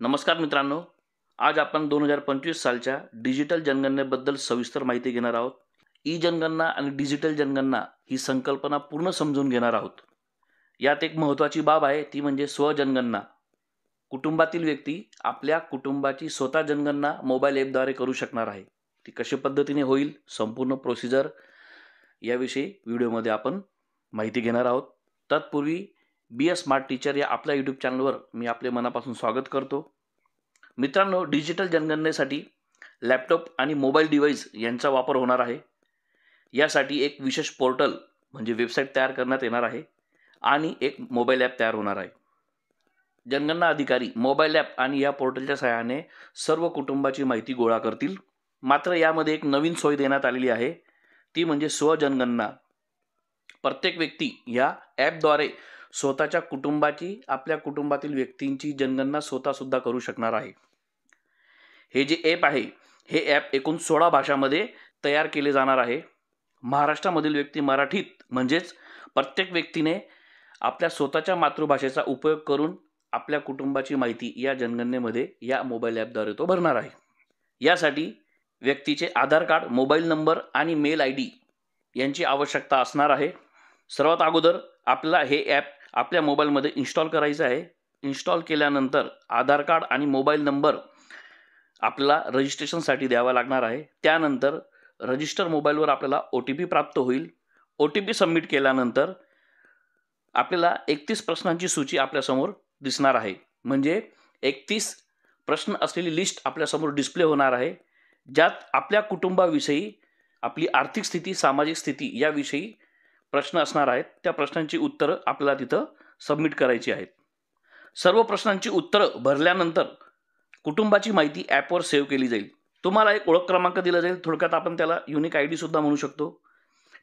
नमस्कार मित्रांनो, आज आपण 2025 सालच्या डिजिटल जनगणनेबद्दल सविस्तर माहिती घेणार आहोत. ई जनगणना आणि डिजिटल जनगणना ही संकल्पना पूर्ण समजून घेणार आहोत. यात एक महत्त्वाची बाब आहे, ती म्हणजे स्वजनगणना. कुटुंबातील व्यक्ती आपल्या कुटुंबाची स्वतः जनगणना मोबाईल ॲपद्वारे करू शकणार आहे. ती कशा पद्धतीने होईल, संपूर्ण प्रोसिजर याविषयी व्हिडिओमध्ये आपण माहिती घेणार आहोत. तत्पूर्वी बी ए स्मार्ट टीचर या आपल्या यूट्यूब चॅनलवर मी आपले मनापासून स्वागत करतो. मित्रांनो, डिजिटल जनगणनेसाठी लॅपटॉप आणि मोबाईल डिव्हाइस यांचा वापर होणार आहे. यासाठी एक विशेष पोर्टल म्हणजे वेबसाईट तयार करण्यात येणार आहे आणि एक मोबाईल ॲप तयार होणार आहे. जनगणना अधिकारी मोबाईल ॲप आणि या पोर्टलच्या सहाय्याने सर्व कुटुंबाची माहिती गोळा करतील. मात्र यामध्ये एक नवीन सोय देण्यात आलेली आहे, ती म्हणजे स्वजनगणना. प्रत्येक व्यक्ती या ॲपद्वारे स्वतःच्या कुटुंबाची, आपल्या कुटुंबातील व्यक्तींची जनगणना स्वतःसुद्धा करू शकणार आहे. हे जे ॲप आहे, हे ॲप एकूण 16 भाषांमध्ये तयार केले जाणार आहे. महाराष्ट्रामधील व्यक्ती मराठीत म्हणजेच प्रत्येक व्यक्तीने आपल्या स्वतःच्या मातृभाषेचा उपयोग करून आपल्या कुटुंबाची माहिती या जनगणनेमध्ये या मोबाईल ॲपद्वारे तो भरणार आहे. यासाठी व्यक्तीचे आधार कार्ड, मोबाईल नंबर आणि मेल ID यांची आवश्यकता असणार आहे. सर्वात अगोदर आपल्याला हे ॲप आपल्या मोबाईलमध्ये इन्स्टॉल करायचं आहे. इन्स्टॉल केल्यानंतर आधार कार्ड आणि मोबाईल नंबर आपल्याला रजिस्ट्रेशनसाठी द्यावा लागणार आहे. त्यानंतर रजिस्टर मोबाईलवर आपल्याला OTP प्राप्त होईल. OTP सबमिट केल्यानंतर आपल्याला 31 प्रश्नांची सूची आपल्यासमोर दिसणार आहे. म्हणजे 31 प्रश्न असलेली लिस्ट आपल्यासमोर डिस्प्ले होणार आहे, ज्यात आपल्या कुटुंबाविषयी, आपली आर्थिक स्थिती, सामाजिक स्थिती याविषयी प्रश्न असणार आहेत. त्या प्रश्नांची उत्तरं आपल्याला तिथं सबमिट करायची आहेत. सर्व प्रश्नांची उत्तरं भरल्यानंतर कुटुंबाची माहिती ॲपवर सेव्ह केली जाईल. तुम्हाला एक ओळख क्रमांक दिला जाईल, थोडक्यात आपण त्याला युनिक ID सुद्धा म्हणू शकतो.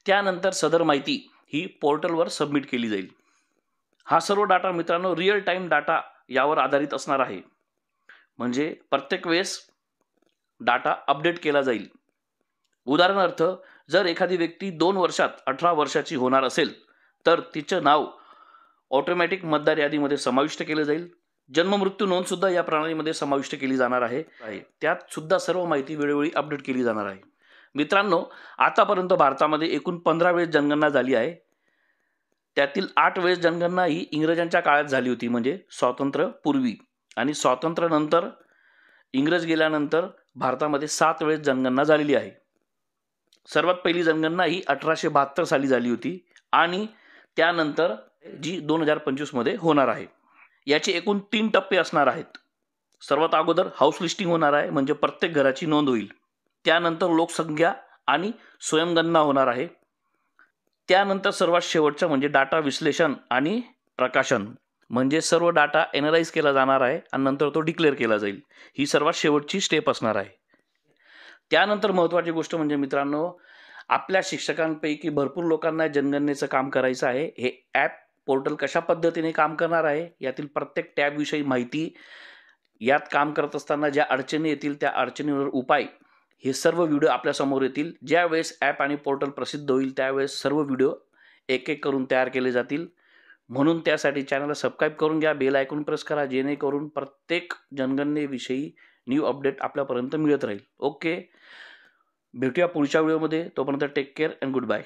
त्यानंतर सदर माहिती ही पोर्टलवर सबमिट केली जाईल. हा सर्व डाटा मित्रांनो रिअल टाईम डाटा यावर आधारित असणार आहे. म्हणजे प्रत्येक वेळेस डाटा अपडेट केला जाईल. उदाहरणार्थ, जर एखादी व्यक्ती 2 वर्षात 18 वर्षाची होणार असेल तर तिचं नाव ऑटोमॅटिक मतदार यादीमध्ये समाविष्ट केलं जाईल. जन्ममृत्यू नोंद सुद्धा या प्रणालीमध्ये समाविष्ट केली जाणार आहे. त्यात सुद्धा सर्व माहिती वेळोवेळी अपडेट केली जाणार आहे. मित्रांनो, आतापर्यंत भारतामध्ये एकूण 15 वेळेस जनगणना झाली आहे. त्यातील 8 वेळेस जनगणना ही इंग्रजांच्या काळात झाली होती, म्हणजे स्वातंत्र्यपूर्वी, आणि स्वातंत्र्यानंतर इंग्रज गेल्यानंतर भारतामध्ये 7 वेळेस जनगणना झालेली आहे. सर्वात पहिली जनगणना ही 1872 साली झाली होती आणि त्यानंतर जी 2025 मध्ये होणार आहे. याचे एकूण 3 टप्पे असणार आहेत. सर्वात अगोदर हाऊस लिस्टिंग होणार आहे, म्हणजे प्रत्येक घराची नोंद होईल. त्यानंतर लोकसंख्या आणि स्वयंगणना होणार आहे. त्यानंतर सर्वात शेवटचं म्हणजे डाटा विश्लेषण आणि प्रकाशन, म्हणजे सर्व डाटा एनालाइज केला जाणार आहे आणि नंतर तो डिक्लेअर केला जाईल. ही सर्वात शेवटची स्टेप असणार आहे. त्यानंतर महत्त्वाची गोष्ट म्हणजे मित्रांनो, आपल्या शिक्षकांपैकी भरपूर लोकांना जनगणनेचं काम करायचं आहे. हे ॲप पोर्टल कशा पद्धतीने काम करणार आहे, यातील प्रत्येक टॅबविषयी माहिती, यात काम करत असताना ज्या अडचणी येतील त्या अडचणीवर उपाय, हे सर्व व्हिडिओ आपल्यासमोर येतील. ज्यावेळेस ॲप आणि पोर्टल प्रसिद्ध होईल त्यावेळेस सर्व व्हिडिओ एक एक करून तयार केले जातील. म्हणून त्यासाठी चॅनलला सबस्क्राईब करून घ्या, बेल आयकॉन प्रेस करा, जेणेकरून प्रत्येक जनगणनेविषयी न्यू अपडेट आपल्यापर्यंत मिळत राहील. ओके, भेटूया पुढच्या व्हिडिओमध्ये. तोपर्यंत take care and good bye.